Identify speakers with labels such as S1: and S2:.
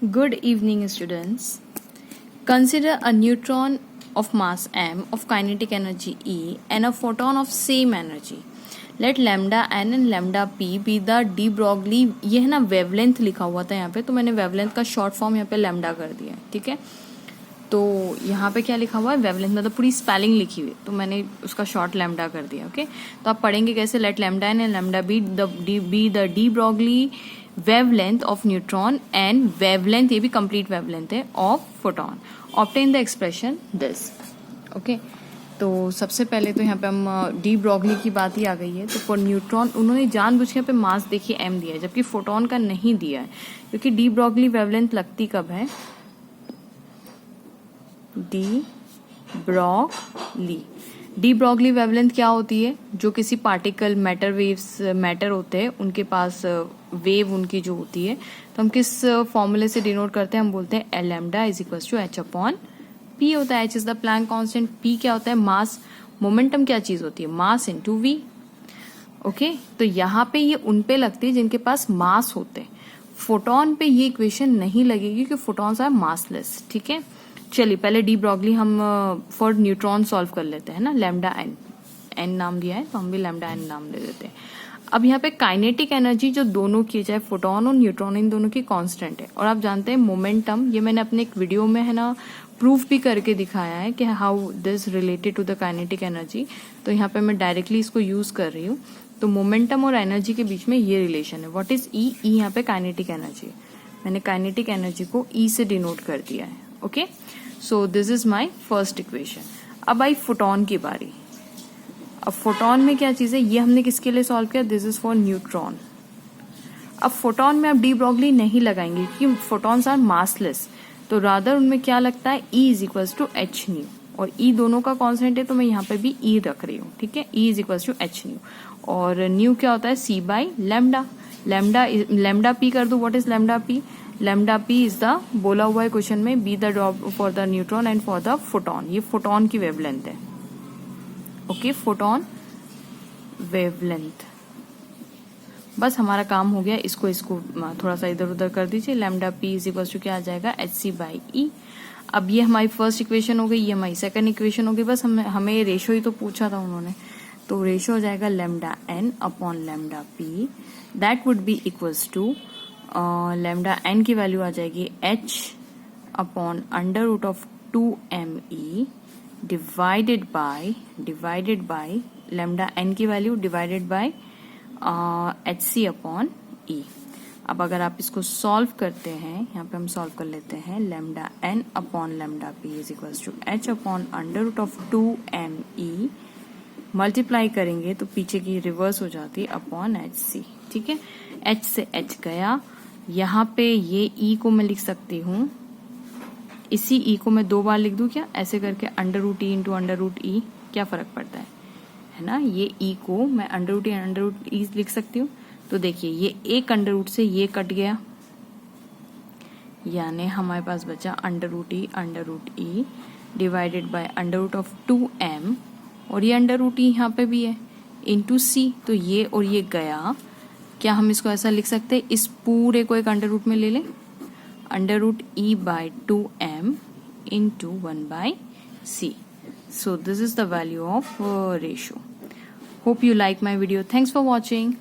S1: Good evening, students. Consider a neutron of mass m of kinetic energy E and a photon of same energy. Let lambda n and lambda p be the de Broglie. ये है ना wavelength लिखा हुआ था यहाँ पे, तो मैंने वेवलेंथ का शॉर्ट फॉर्म यहाँ पे लैम्डा कर दिया है. ठीक है, तो यहाँ पे क्या लिखा हुआ है, वेवलेंथ मतलब पूरी स्पेलिंग लिखी हुई, तो मैंने उसका शॉर्ट लैम्डा कर दिया. ओके, तो आप पढ़ेंगे कैसे. Let lambda N and lambda B the de Broglie wavelength of neutron and wavelength, ये भी कंप्लीट वेवलेंथ है, of photon. Obtain the expression this. Okay, तो सबसे पहले तो यहाँ पे हम डी ब्रॉगली की बात ही आ गई है. तो फॉर न्यूट्रॉन उन्होंने जानबूझ के यहाँ पे मास देखिए एम दिया है, जबकि फोटॉन का नहीं दिया है, क्योंकि डी ब्रॉगली वेवलेंथ लगती कब है, डी ब्रॉगली वेवलेंथ क्या होती है, जो किसी पार्टिकल मैटर होते हैं उनके पास वेव उनकी जो होती है, तो हम किस फॉर्मूले से डिनोट करते हैं, हम बोलते हैं L lambda is equals to H upon P होता है. H is the Planck constant, P क्या होता है, मास. मोमेंटम क्या चीज होती है, मास इनटू वी. ओके, तो यहाँ पे ये उन पे लगती है जिनके पास मास होते हैं. फोटोन पे ये इक्वेशन नहीं लगेगी क्योंकि फोटॉन्स आर मासलेस. ठीक है, चलिए पहले डी ब्रॉगली हम फॉर न्यूट्रॉन सॉल्व कर लेते हैं ना. लैम्डा एन नाम दिया है तो हम भी लैम्डा एन नाम दे देते हैं. अब यहाँ पे काइनेटिक एनर्जी जो दोनों की, चाहे फोटोन और न्यूट्रॉन, इन दोनों की कांस्टेंट है. और आप जानते हैं मोमेंटम, ये मैंने अपने एक वीडियो में है ना प्रूफ भी करके दिखाया है कि how this related to the kinetic energy. तो यहाँ पे मैं डायरेक्टली इसको यूज कर रही हूँ. तो मोमेंटम और एनर्जी के बीच में ये रिलेशन है. व्हाट इज ई, यहाँ पे काइनेटिक एनर्जी, मैंने काइनेटिक एनर्जी को ई से डिनोट कर दिया है. Okay, so this is my first equation. अब आई फोटोन की बारी. अब फोटोन में क्या चीज है, ये हमने किसके लिए सॉल्व किया, दिस इज फॉर न्यूट्रॉन. अब फोटोन में आप डी ब्रॉगली नहीं लगाएंगे क्योंकि फोटॉन्स आर मासलेस, तो रादर उनमें क्या लगता है, E is equals to H nu. और ई दोनों का कॉन्स्टेंट है तो मैं यहाँ पे भी ई रख रही हूँ. ठीक है, E is equals to H nu. और न्यू क्या होता है, C by lambda. Lambda P कर दो. What is lambda P, lambda P is the, बोला हुआ है क्वेश्चन में, B the drop for the neutron and for the photon. ये फोटोन की वेवलेंथ है. Okay, photon wavelength. बस हमारा काम हो गया. इसको थोड़ा सा इधर उधर कर दीजिए. Lambda P is equal to क्या आ जाएगा, एच सी बाई ई. अब ये हमारी फर्स्ट इक्वेशन हो गई, ये हमारी सेकंड इक्वेशन हो गई. बस हमें रेशो ही तो पूछा था उन्होंने, तो रेशो हो जाएगा lambda N upon lambda P. That would be equals to lambda N की वैल्यू आ जाएगी H upon under root of 2me divided by lambda N की value divided by H C upon E. अब अगर आप इसको सॉल्व करते हैं, यहाँ पे हम सॉल्व कर लेते हैं. Lambda N upon lambda P is equals to H upon under root of 2me. Multiply करेंगे तो पीछे की रिवर्स हो जाती है अपॉन एच सी. ठीक है, एच से एच गया. यहाँ पे ये ई को मैं लिख सकती हूँ, इसी ई को मैं 2 बार लिख दूं क्या, ऐसे करके under root E into under root E, क्या फर्क पड़ता है ना. ये ई को मैं अंडर रूट ई लिख सकती हूँ. तो देखिए ये एक अंडर रूट से ये कट गया, यानी हमारे पास बचा under root E divided by under root of 2m. और ये अंडर रूट ई यहाँ पे भी है इंटू सी. तो ये और ये गया. क्या हम इसको ऐसा लिख सकते हैं, इस पूरे को एक अंडर रूट में ले लें, under root E by 2m into 1 by c. So this is the value of ratio. Hope you like my video. Thanks for watching.